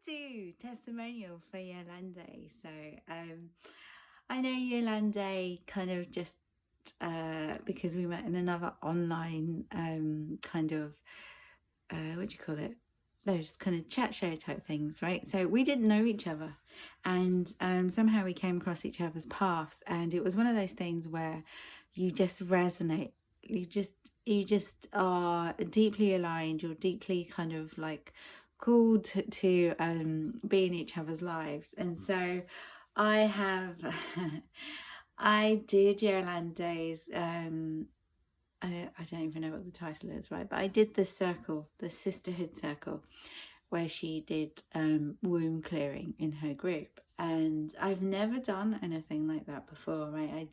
to Testimonial for Yolande. So I know Yolande kind of just because we met in another online kind of what do you call it, those kind of chat show type things, right? So we didn't know each other, and somehow we came across each other's paths, and it was one of those things where you just resonate. You just are deeply aligned. You're deeply kind of like called to be in each other's lives. And so I have I did Yolande's I don't even know what the title is, right? But I did the circle, the sisterhood circle, where she did womb clearing in her group. And I've never done anything like that before, right?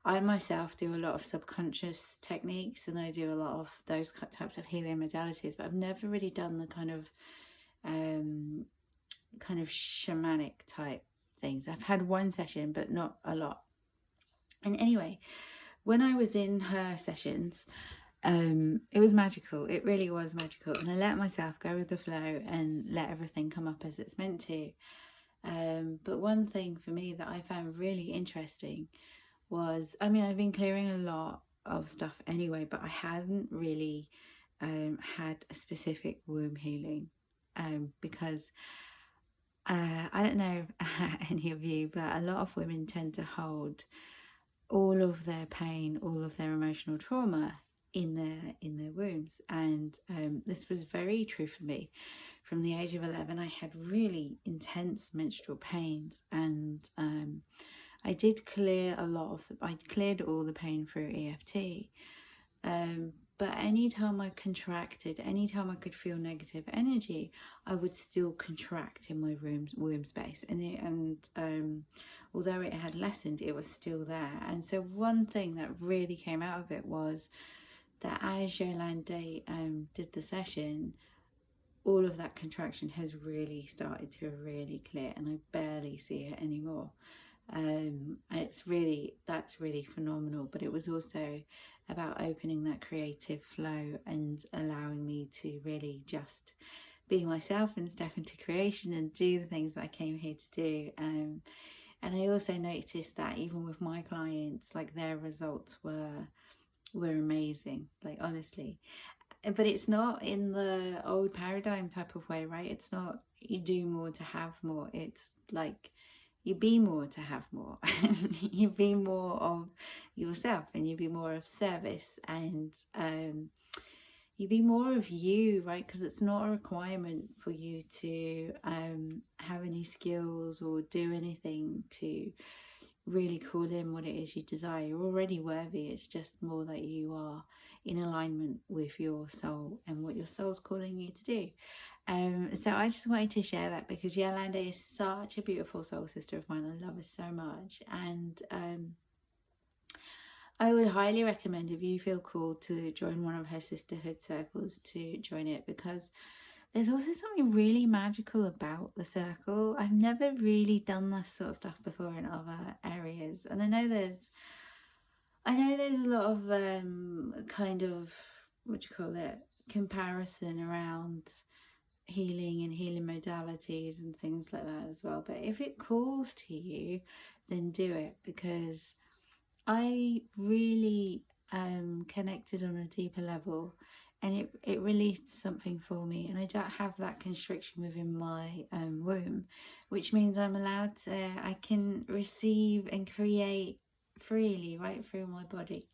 I myself do a lot of subconscious techniques, and I do a lot of those types of healing modalities, but I've never really done the kind of shamanic type things. I've had one session, but not a lot. And anyway, when I was in her sessions, it was magical. It really was magical. And I let myself go with the flow and let everything come up as it's meant to. But one thing for me that I found really interesting was, I mean, I've been clearing a lot of stuff anyway, but I hadn't really had a specific womb healing because I don't know any of you, but a lot of women tend to hold all of their pain, all of their emotional trauma in their wombs. And this was very true for me. From the age of 11, I had really intense menstrual pains, and I did clear a lot of I cleared all the pain through EFT. But anytime I contracted, anytime I could feel negative energy, I would still contract in my womb space. And although it had lessened, it was still there. And so one thing that really came out of it was that as Yolande did the session, all of that contraction has really started to really clear, and I barely see it anymore. That's really phenomenal. But it was also about opening that creative flow and allowing me to really just be myself and step into creation and do the things that I came here to do. And I also noticed that even with my clients, like, their results were amazing, like, honestly. But it's not in the old paradigm type of way, right? It's not you do more to have more. It's like you be more to have more. You be more of yourself, and you be more of service, and you be more of you, right? Because it's not a requirement for you to have any skills or do anything to really call in what it is you desire. You're already worthy. It's just more that you are in alignment with your soul and what your soul's calling you to do. So I just wanted to share that because Yolande is such a beautiful soul sister of mine. I love her so much. And I would highly recommend, if you feel called to join one of her sisterhood circles, to join it, because there's also something really magical about the circle. I've never really done this sort of stuff before in other areas. And I know there's a lot of kind of, what do you call it, comparison around healing and healing modalities and things like that as well. But if it calls to you, then do it, because I really connected on a deeper level, and it released something for me, and I don't have that constriction within my womb, which means I can receive and create freely right through my body.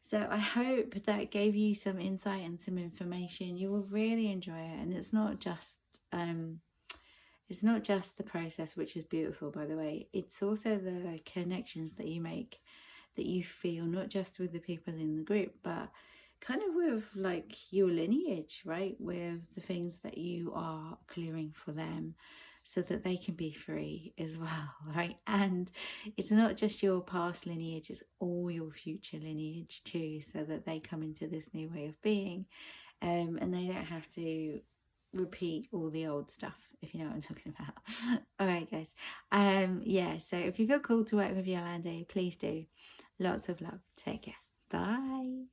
So I hope that gave you some insight and some information. You will really enjoy it. And it's not just the process, which is beautiful, by the way. It's also the connections that you make, that you feel, not just with the people in the group, but kind of with like your lineage, right? With the things that you are clearing for them, so that they can be free as well, right? And it's not just your past lineage, it's all your future lineage too, so that they come into this new way of being, and they don't have to repeat all the old stuff, if you know what I'm talking about. All right, guys. Yeah, so if you feel called to work with Yolande, please do. Lots of love. Take care. Bye.